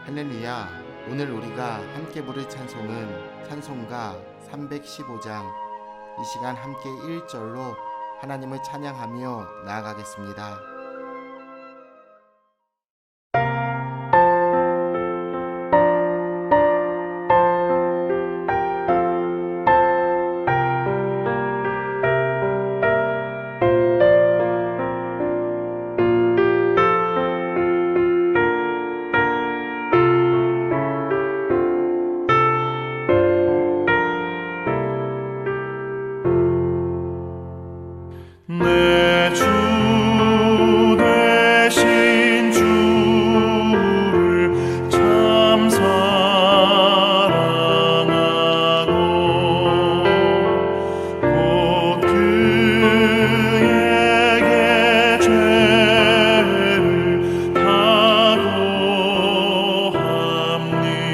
할렐루야. 오늘 우리가 함께 부를 찬송은 찬송가 315장. 이 시간 함께 1절로 하나님을 찬양하며 나아가겠습니다. 내 주 되신 주를 참 사랑하고 곧 그에게 죄를 다고 합니다.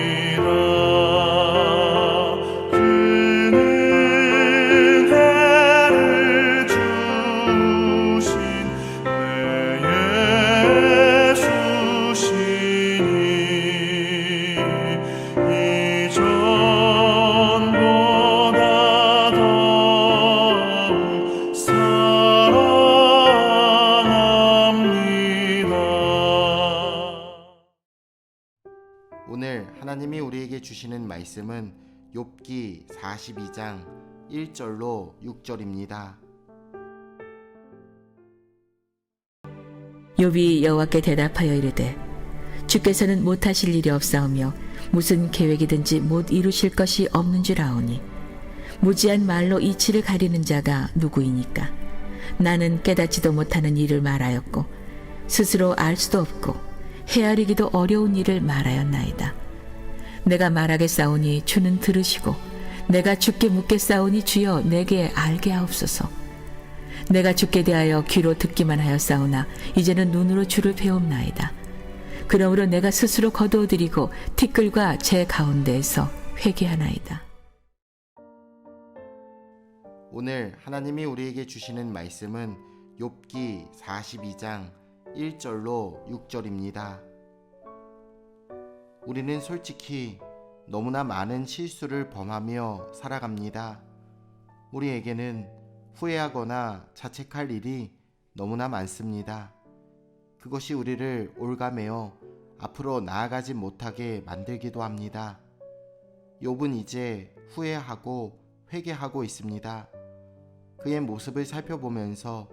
그는 은혜를 주신 내 예수시니 이전보다 더욱 사랑합니다. 오늘 하나님이 우리에게 주시는 말씀은 욥기 42장 1절로 6절입니다. 욥이 여호와께 대답하여 이르되 주께서는 못하실 일이 없사오며 무슨 계획이든지 못 이루실 것이 없는 줄 아오니 무지한 말로 이치를 가리는 자가 누구이니까. 나는 깨닫지도 못하는 일을 말하였고 스스로 알 수도 없고 헤아리기도 어려운 일을 말하였나이다. 내가 말하겠사오니 주는 들으시고 내가 주께 묻겠사오니 주여 내게 알게 하옵소서. 내가 주께 대하여 귀로 듣기만 하였사오나 이제는 눈으로 주를 배움나이다. 그러므로 내가 스스로 거두어드리고 티끌과 제 가운데에서 회개하나이다. 오늘 하나님이 우리에게 주시는 말씀은 욥기 42장 1절로 6절입니다. 우리는 솔직히 너무나 많은 실수를 범하며 살아갑니다. 우리에게는 후회하거나 자책할 일이 너무나 많습니다. 그것이 우리를 올가매어 앞으로 나아가지 못하게 만들기도 합니다. 욥은 이제 후회하고 회개하고 있습니다. 그의 모습을 살펴보면서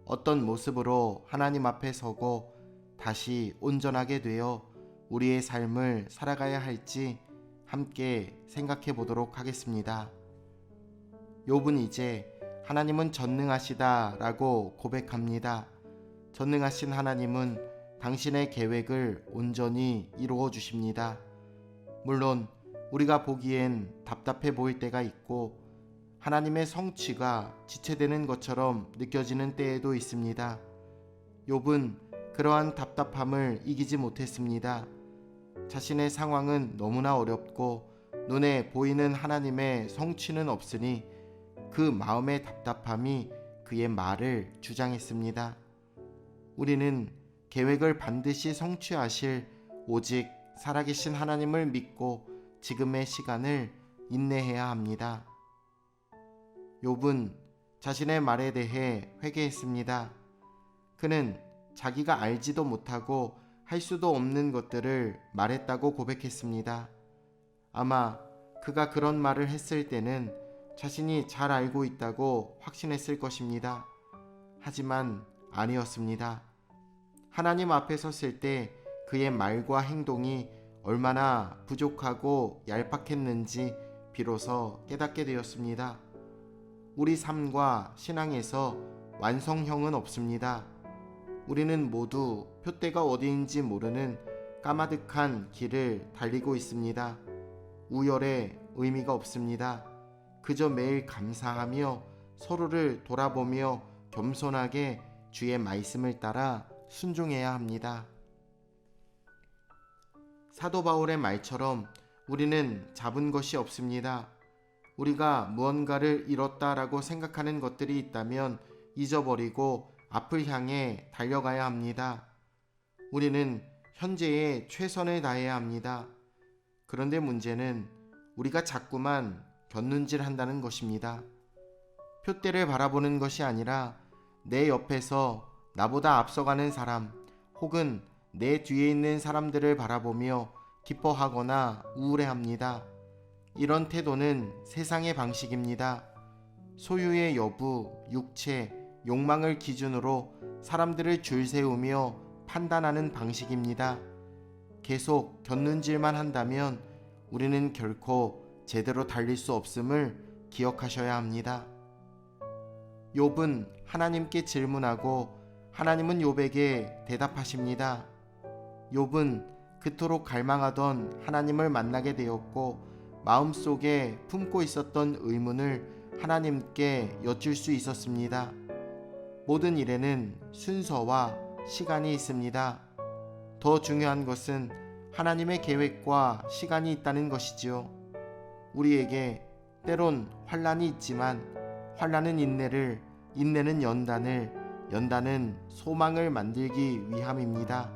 어떤 모습으로 하나님 앞에 서고 다시 온전하게 되어 우리의 삶을 살아가야 할지 함께 생각해 보도록 하겠습니다. 욥은 이제 하나님은 전능하시다 라고 고백합니다. 전능하신 하나님은 당신의 계획을 온전히 이루어 주십니다. 물론 우리가 보기엔 답답해 보일 때가 있고 하나님의 성취가 지체되는 것처럼 느껴지는 때에도 있습니다. 욥은 그러한 답답함을 이기지 못했습니다. 자신의 상황은 너무나 어렵고 눈에 보이는 하나님의 성취는 없으니 그 마음의 답답함이 그의 말을 주장했습니다. 우리는 계획을 반드시 성취하실 오직 살아계신 하나님을 믿고 지금의 시간을 인내해야 합니다. 욥은 자신의 말에 대해 회개했습니다. 그는 자기가 알지도 못하고 할 수도 없는 것들을 말했다고 고백했습니다. 아마 그가 그런 말을 했을 때는 자신이 잘 알고 있다고 확신했을 것입니다. 하지만 아니었습니다. 하나님 앞에 섰을 때 그의 말과 행동이 얼마나 부족하고 얄팍했는지 비로소 깨닫게 되었습니다. 우리 삶과 신앙에서 완성형은 없습니다. 우리는 모두 표대가 어디인지 모르는 까마득한 길을 달리고 있습니다. 우열에 의미가 없습니다. 그저 매일 감사하며 서로를 돌아보며 겸손하게 주의 말씀을 따라 순종해야 합니다. 사도 바울의 말처럼 우리는 잡은 것이 없습니다. 우리가 무언가를 잃었다라고 생각하는 것들이 있다면 잊어버리고 앞을 향해 달려가야 합니다. 우리는 현재에 최선을 다해야 합니다. 그런데 문제는 우리가 자꾸만 곁눈질 한다는 것입니다. 표대를 바라보는 것이 아니라 내 옆에서 나보다 앞서가는 사람 혹은 내 뒤에 있는 사람들을 바라보며 기뻐하거나 우울해합니다. 이런 태도는 세상의 방식입니다. 소유의 여부, 육체, 욕망을 기준으로 사람들을 줄 세우며 판단하는 방식입니다. 계속 곁눈질만 한다면 우리는 결코 제대로 달릴 수 없음을 기억하셔야 합니다. 욥은 하나님께 질문하고 하나님은 욥에게 대답하십니다. 욥은 그토록 갈망하던 하나님을 만나게 되었고 마음속에 품고 있었던 의문을 하나님께 여쭐 수 있었습니다. 모든 일에는 순서와 시간이 있습니다. 더 중요한 것은 하나님의 계획과 시간이 있다는 것이지요. 우리에게 때론 환난이 있지만 환난은 인내를, 인내는 연단을, 연단은 소망을 만들기 위함입니다.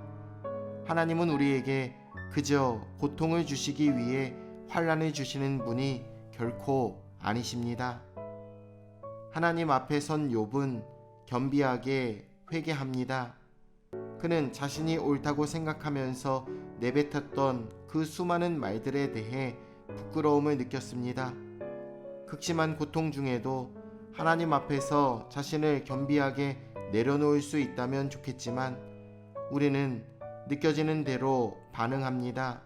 하나님은 우리에게 그저 고통을 주시기 위해 환난을 주시는 분이 결코 아니십니다. 하나님 앞에 선 욥은 겸비하게 회개합니다. 그는 자신이 옳다고 생각하면서 내뱉었던 그 수많은 말들에 대해 부끄러움을 느꼈습니다. 극심한 고통 중에도 하나님 앞에서 자신을 겸비하게 내려놓을 수 있다면 좋겠지만 우리는 느껴지는 대로 반응합니다.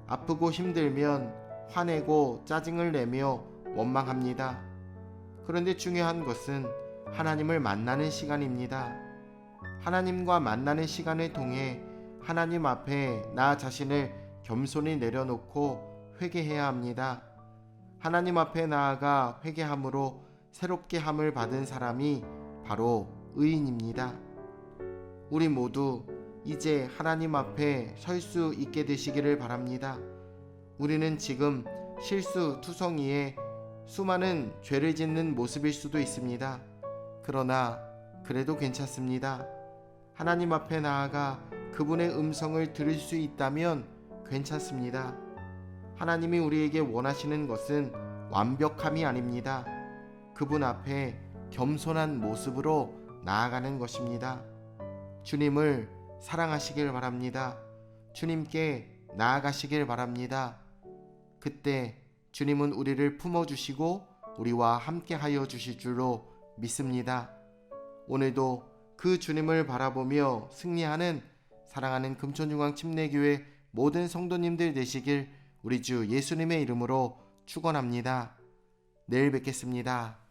아프고 힘들면 화내고 짜증을 내며 원망합니다. 그런데 중요한 것은 하나님을 만나는 시간입니다. 하나님과 만나는 시간을 통해 하나님 앞에 나 자신을 겸손히 내려놓고 회개해야 합니다. 하나님 앞에 나아가 회개함으로 새롭게 함을 받은 사람이 바로 의인입니다. 우리 모두 이제 하나님 앞에 설 수 있게 되시기를 바랍니다. 우리는 지금 실수투성이에 수많은 죄를 짓는 모습일 수도 있습니다. 그러나 그래도 괜찮습니다. 하나님 앞에 나아가 그분의 음성을 들을 수 있다면 괜찮습니다. 하나님이 우리에게 원하시는 것은 완벽함이 아닙니다. 그분 앞에 겸손한 모습으로 나아가는 것입니다. 주님을 사랑하시길 바랍니다. 주님께 나아가시길 바랍니다. 그때 주님은 우리를 품어주시고 우리와 함께 하여 주실 줄로 믿습니다. 오늘도 그 주님을 바라보며 승리하는 사랑하는 금천중앙침례교회 모든 성도님들 되시길 우리 주 예수님의 이름으로 축원합니다. 내일 뵙겠습니다.